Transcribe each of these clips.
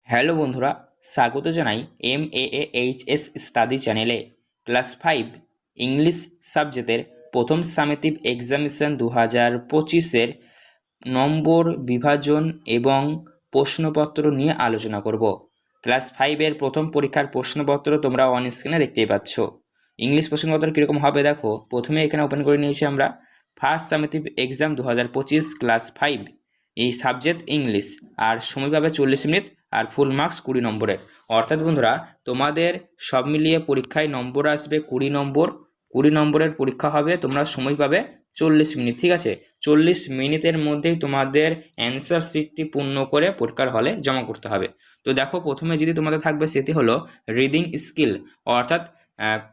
Hello বন্ধুরা, স্বাগত জানাই MAAHS স্টাডি চ্যানেলে। ক্লাস 5 ইংলিশ সাবজেক্টের প্রথম সামেটিভ এক্সামিনেশন 2025-এর নম্বর বিভাজন এবং প্রশ্নপত্র নিয়ে আলোচনা করব। ক্লাস 5-এর প্রথম পরীক্ষার প্রশ্নপত্র তোমরা অন স্ক্রিনে দেখতেই পাচ্ছ। ইংলিশ প্রশ্নপত্র কীরকম হবে দেখো। প্রথমে এখানে ওপেন করে নিয়েছি আমরা ফার্স্ট সামেটিভ এক্সাম 2025 ক্লাস 5, এই সাবজেক্ট ইংলিশ, আর সময় পাবে 40 মিনিট আর ফুল মার্কস 20 নম্বরের। অর্থাৎ বন্ধুরা, তোমাদের সব মিলিয়ে পরীক্ষায় নম্বর আসবে 20 নম্বর। 20 নম্বরের পরীক্ষা হবে, তোমরা সময় পাবে 40 মিনিট। ঠিক আছে, 40 মিনিটের মধ্যেই তোমাদের অ্যান্সার শিটটি পূর্ণ করে পরীক্ষার হলে জমা করতে হবে। তো দেখো, প্রথমে যদি তোমাদের থাকবে সেটি হলো রিডিং স্কিল, অর্থাৎ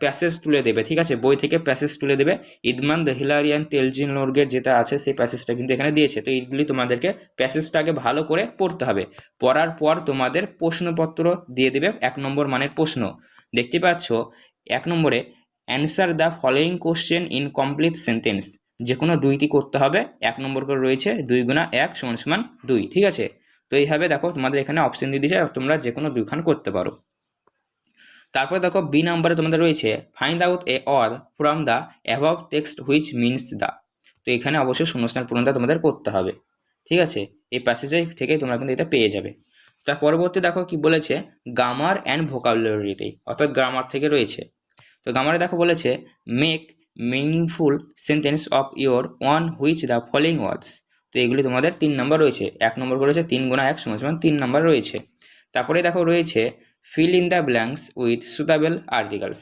প্যাসেজ তুলে দেবে। ঠিক আছে, বই থেকে প্যাসেজ তুলে দেবে। ইদমান দ্য হিলারিয়ান টেলজিন লোর্গের যেটা আছে সেই প্যাসেজটা কিন্তু এখানে দিয়েছে। তো এইগুলি তোমাদেরকে প্যাসেজটাকে ভালো করে পড়তে হবে। পড়ার পর তোমাদের প্রশ্নপত্র দিয়ে দেবে 1 নম্বর মানের প্রশ্ন। দেখতে পাচ্ছ 1 নম্বরে answer the following question in complete sentence, যে কোনো 2টি করতে হবে। 1 নম্বর করে রয়েছে 2 গুণা 1 = 2। ঠিক আছে, তো এইভাবে দেখো তোমাদের এখানে অপশন দিয়ে দিয়েছে, তোমরা যে কোনো 2খান করতে পারো। তারপরে দেখো বি নাম্বারে তোমাদের রয়েছে find out a word from the above text which means the. তো এখানে অবশ্যই শূন্যস্থান পূরণটা তোমাদের করতে হবে। ঠিক আছে, এই প্যাসেজে থেকে তোমরা কিন্তু এটা পেয়ে যাবে। তার পরবর্তী দেখো কি বলেছে, গ্রামার অ্যান্ড ভোকাবুলারিতে, অর্থাৎ গ্রামার থেকে রয়েছে। তো গ্রামারে দেখো বলেছে make meaningful sentence of your one which the following words. তো এগুলি তোমাদের 3 নম্বর রয়েছে। 1 নম্বর করেছে 3 গুণা 1 = 3 নম্বর রয়েছে। তারপরে দেখো রয়েছে fill in the blanks with suitable articles.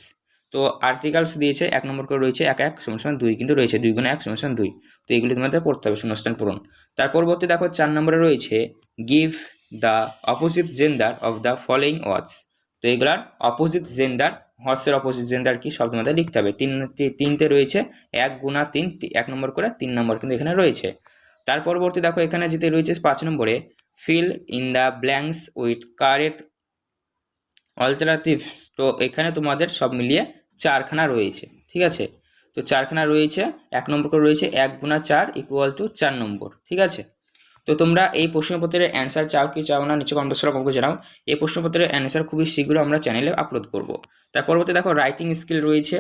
তো আর্টিকেলস দিয়েছে 1 নম্বর করে রয়েছে 1 1 = 2 কিন্তু রয়েছে 2 গুণা 1 = 2। তো এগুলি তোমাদের পড়তে হবে, শূন্যস্থান পূরণ। তার পরবর্তী দেখো 4 নম্বরে রয়েছে give the opposite gender of the following words. তো এগুলার অপোজিট জেন্ডার, হর্সের অপোজিট জেন্ডার কি সব তোমাদের লিখতে হবে। তিনটে রয়েছে, 1 গুণা 3, 1 নম্বর করে 3 নম্বর কিন্তু এখানে রয়েছে। তার পরবর্তী দেখো এখানে যেতে রয়েছে 5 নম্বরে fill in the blanks with correct alternatives. তো এখানে তোমাদের সব মিলিয়ে 4খানা রয়েছে। ঠিক আছে, তো 4খানা রয়েছে। 1 নম্বর করে রয়েছে 1 গুণা 4 = 4 নম্বর। ঠিক আছে, তো তোমরা এই প্রশ্নপত্রের অ্যান্সার চাও কি চাও না নিচে কমেন্ট বক্সে কমেন্ট করে জানাও। এই প্রশ্নপত্রের অ্যান্সার খুবই শীঘ্র আমরা চ্যানেলে আপলোড করব। তার পরবর্তী দেখো রাইটিং স্কিল রয়েছে,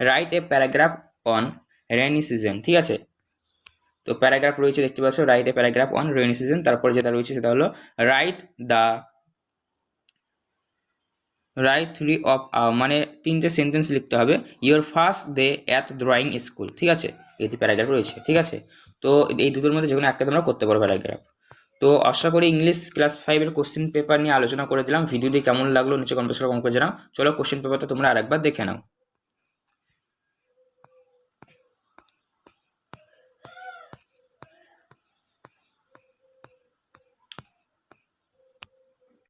write a paragraph on rainy season. ঠিক আছে, তো প্যারাগ্রাফ রয়েছে দেখতে পাচ্ছ, write a paragraph on rainy season. তারপরে যেটা রয়েছে সেটা হলো রাইট 3 অফ, মানে 3টে সেন্টেন্স লিখতে হবে। Your first day at drawing school. ঠিক আছে, এটি প্যারাগ্রাফ রয়েছে। ঠিক আছে, তো এই দুটোর মধ্যে যে কোনো একটা তোমরা করতে পারো প্যারাগ্রাফ। তো আশা করি ইংলিশ ক্লাস 5-এর কোশ্চেন পেপার নিয়ে আলোচনা করে দিলাম। ভিডিওটি কেমন লাগলো নিচে কমেন্ট বক্সে কমেন্ট করে জানাও। চলো কোশ্চেন পেপারটা তোমরা আরেকবার দেখে নাও।